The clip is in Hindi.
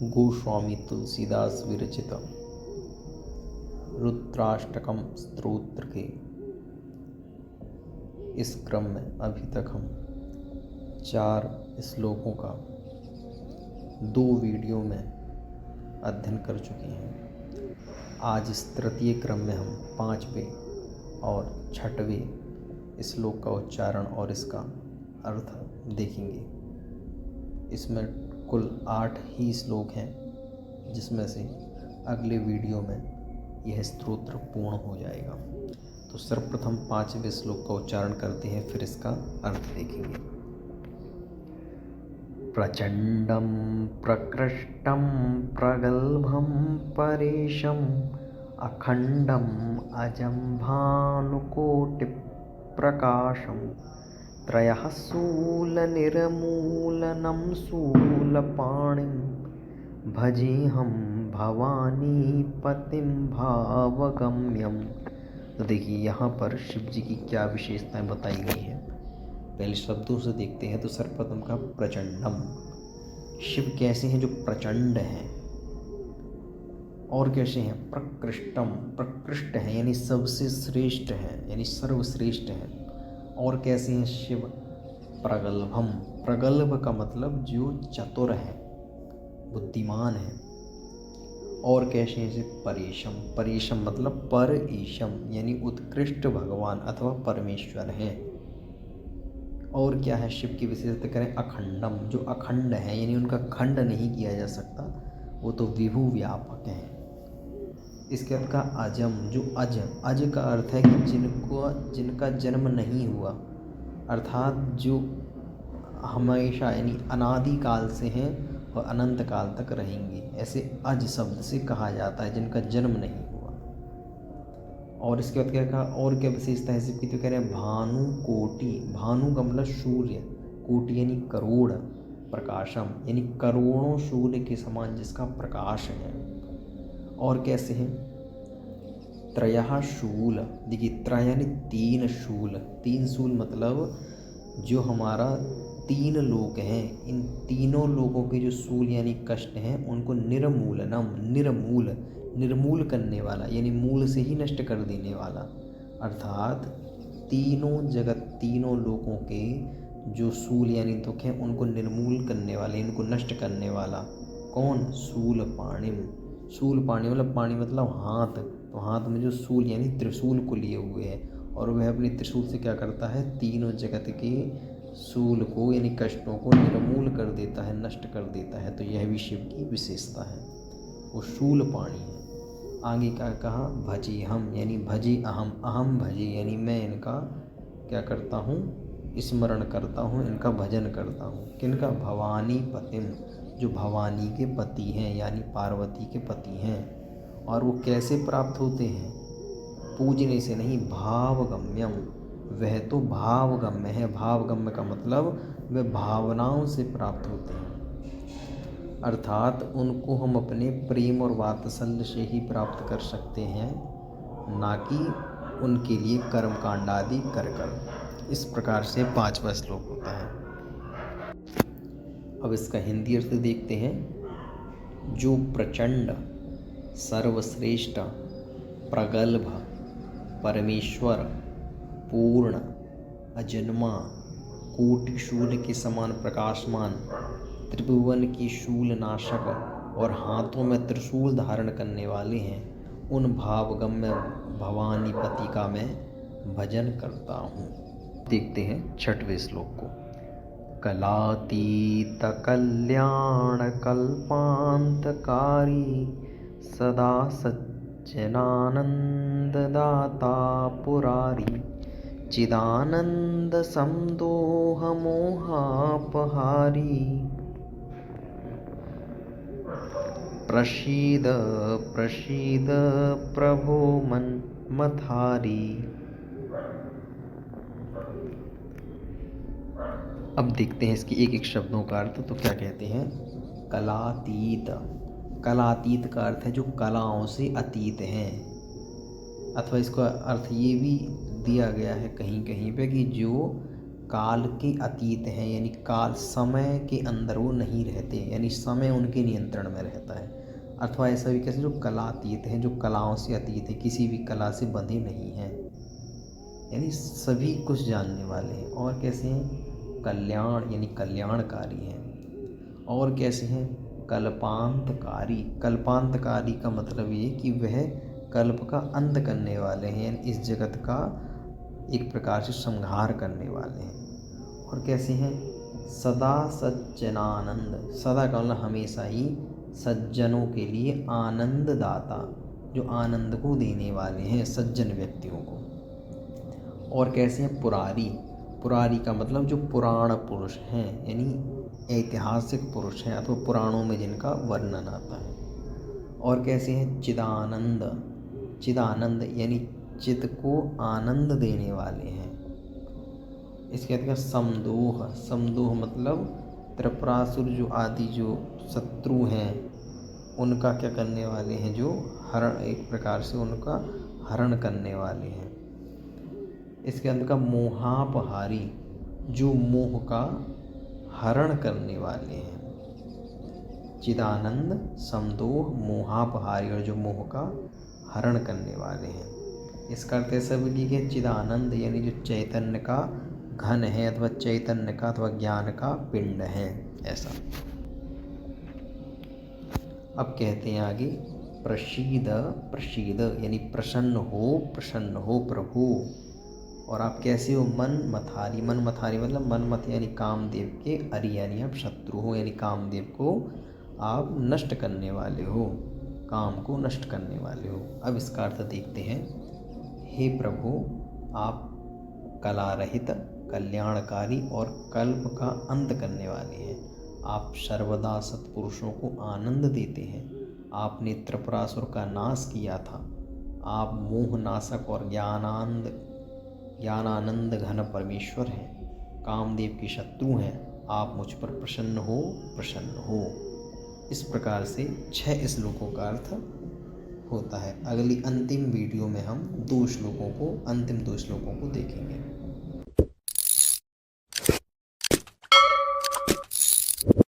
गोस्वामी तुलसीदास विरचित रुद्राष्टकम स्तोत्र के इस क्रम में अभी तक हम 4 श्लोकों का 2 वीडियो में अध्ययन कर चुके हैं। आज इस तृतीय क्रम में हम 5वें और 6वें श्लोक का उच्चारण और इसका अर्थ देखेंगे। इसमें कुल 8 ही श्लोक हैं, जिसमें से अगले वीडियो में यह स्तोत्र पूर्ण हो जाएगा। तो सर्वप्रथम 5वें श्लोक का उच्चारण करते हैं, फिर इसका अर्थ देखेंगे। प्रचंडम प्रकृष्टम प्रगल्भम परेशम अखंडम अजं भानुकोटि प्रकाशम त्रयः शूलनिर्मूलनं शूलपाणिं भजेऽहं भवानीपतिं भावगम्यम। तो देखिए यहाँ पर शिव जी की क्या विशेषताएं बताई गई हैं। पहले शब्दों से देखते हैं। तो सर्वप्रथम का प्रचंडम, शिव कैसे हैं? जो प्रचंड हैं। और कैसे हैं? प्रकृष्टम, प्रकृष्ट हैं यानी सबसे श्रेष्ठ हैं, यानी सर्वश्रेष्ठ हैं। और कैसे हैं शिव? प्रगल्भम, प्रगल्भ का मतलब जो चतुर है, बुद्धिमान है। और कैसे हैं शिव? परेशम, परेशम मतलब पर ईशम यानी उत्कृष्ट भगवान अथवा परमेश्वर हैं। और क्या है शिव की विशेषता? करें अखंडम, जो अखंड है यानी उनका खंड नहीं किया जा सकता, वो तो विभु व्यापक हैं। इसके अर्थ का अजम, जो अज का अर्थ है कि जिनका जन्म नहीं हुआ, अर्थात जो हमेशा यानी अनादि काल से हैं और अनंत काल तक रहेंगे। ऐसे अज शब्द से कहा जाता है जिनका जन्म नहीं हुआ। और इसके बाद क्या कहा? और क्या विशेषता है शिव की? तो कह रहे हैं भानु कोटि, भानु का मतलब सूर्य, कोटि यानी करोड़, प्रकाशम यानी करोड़ों सूर्य के समान जिसका प्रकाश है। और कैसे हैं? त्रयः शूल, देखिए त्रय यानी 3 शूल, 3 शूल मतलब जो हमारा 3 लोक हैं, इन तीनों लोगों के जो शूल यानी कष्ट हैं उनको निर्मूलनम, निर्मूल करने वाला यानी मूल से ही नष्ट कर देने वाला। अर्थात तीनों जगत, तीनों लोगों के जो शूल यानी दुख हैं उनको निर्मूल करने वाले, इनको नष्ट करने वाला कौन? शूल पाणिम, शूल पाणी मतलब पाणी मतलब हाथ, तो हाथ में जो शूल यानी त्रिशूल को लिए हुए है, और वह अपने त्रिशूल से क्या करता है? तीनों जगत के शूल को यानी कष्टों को निर्मूल कर देता है, नष्ट कर देता है। तो यह भी शिव की विशेषता है, वो शूल पाणी है। आगे क्या कहा? भजे हम यानी भजे अहम, अहम भजे यानी मैं इनका क्या करता हूँ? स्मरण करता हूँ, इनका भजन करता हूँ। किनका? भवानी पतिम, जो भवानी के पति हैं यानी पार्वती के पति हैं। और वो कैसे प्राप्त होते हैं? पूजने से नहीं, भावगम्यम, वह तो भावगम्य है। भावगम्य का मतलब वह भावनाओं से प्राप्त होते हैं, अर्थात उनको हम अपने प्रेम और वात्सल्य से ही प्राप्त कर सकते हैं, ना कि उनके लिए कर्मकांड आदि कर। इस प्रकार से 5वां श्लोक होता है। अब इसका हिंदी अर्थ देखते हैं। जो प्रचंड, सर्वश्रेष्ठ, प्रगल्भ, परमेश्वर, पूर्ण, अजन्मा, कोटि शूल के समान प्रकाशमान, त्रिभुवन की शूल नाशक और हाथों में त्रिशूल धारण करने वाले हैं, उन भावगम्य भवानी पति का मैं भजन करता हूँ। देखते हैं 6वें श्लोक को। कलातीत कल्याण कल्पांतकारी सदा सज्जनानंद दाता पुरारी चिदानंद समदोह मोहापहारी प्रसीद प्रसीद प्रभो मन्मथारी। अब देखते हैं इसकी एक एक शब्दों का अर्थ। तो क्या कहते हैं? कलातीत, कलातीत का अर्थ है जो कलाओं से अतीत हैं, अथवा इसका अर्थ ये भी दिया गया है कहीं कहीं पे कि जो काल के अतीत हैं, यानी काल समय के अंदर वो नहीं रहते, यानी समय उनके नियंत्रण में रहता है। अथवा ऐसा भी कैसे जो कलातीत हैं, जो कलाओं से अतीत है, किसी भी कला से बंधे नहीं हैं, यानी सभी कुछ जानने वाले हैं। और कैसे हैं? कल्याण यानी कल्याणकारी हैं। और कैसे हैं? कल्पांतकारी। कल्पांतकारी का मतलब ये कि वह कल्प का अंत करने वाले हैं, यानी इस जगत का एक प्रकार से संहार करने वाले हैं। और कैसे हैं? सदा सज्जनानंद। सदा का मतलब हमेशा ही, सज्जनों के लिए आनंद दाता, जो आनंद को देने वाले हैं सज्जन व्यक्तियों को। और कैसे हैं? पुरारी। पुरारी का मतलब जो पुराण पुरुष हैं, यानी ऐतिहासिक पुरुष हैं अथवा पुराणों में जिनका वर्णन आता है। और कैसे हैं? चिदानंद। चिदानंद यानी चित्त को आनंद देने वाले हैं। इसके बाद समदोह। समदोह मतलब त्रिपुरासुर जो आदि जो शत्रु हैं उनका क्या करने वाले हैं, जो हरण, एक प्रकार से उनका हरण करने वाले हैं। इसके अंदर का मोहापहारी, जो मोह का हरण करने वाले हैं। चिदानंद, समदोह, मोहापहारी, और जो मोह का हरण करने वाले हैं। इसका अर्थ ऐसा भी कि चिदानंद यानी जो चैतन्य का घन है अथवा चैतन्य का अथवा ज्ञान का पिंड है, ऐसा। अब कहते हैं आगे, प्रसीद। प्रसीद यानी प्रसन्न हो प्रभु। और आप कैसे हो? मन मथारी। मन मथारी मतलब मन मत यानी कामदेव के अरि, यानी आप शत्रु हो, यानी कामदेव को आप नष्ट करने वाले हो, काम को नष्ट करने वाले हो। अब इसका अर्थ देखते हैं। हे प्रभु, आप कला रहित, कल्याणकारी और कल्प का अंत करने वाले हैं। आप सर्वदा सत्पुरुषों को आनंद देते हैं। आपने त्रिपुरासुर का नाश किया था। आप मोहनाशक और ज्ञानानंद घन परमेश्वर हैं, कामदेव के शत्रु हैं। आप मुझ पर प्रसन्न हो। इस प्रकार से 6 श्लोकों का अर्थ होता है। अगली अंतिम वीडियो में हम 2 श्लोकों को, अंतिम 2 श्लोकों को देखेंगे।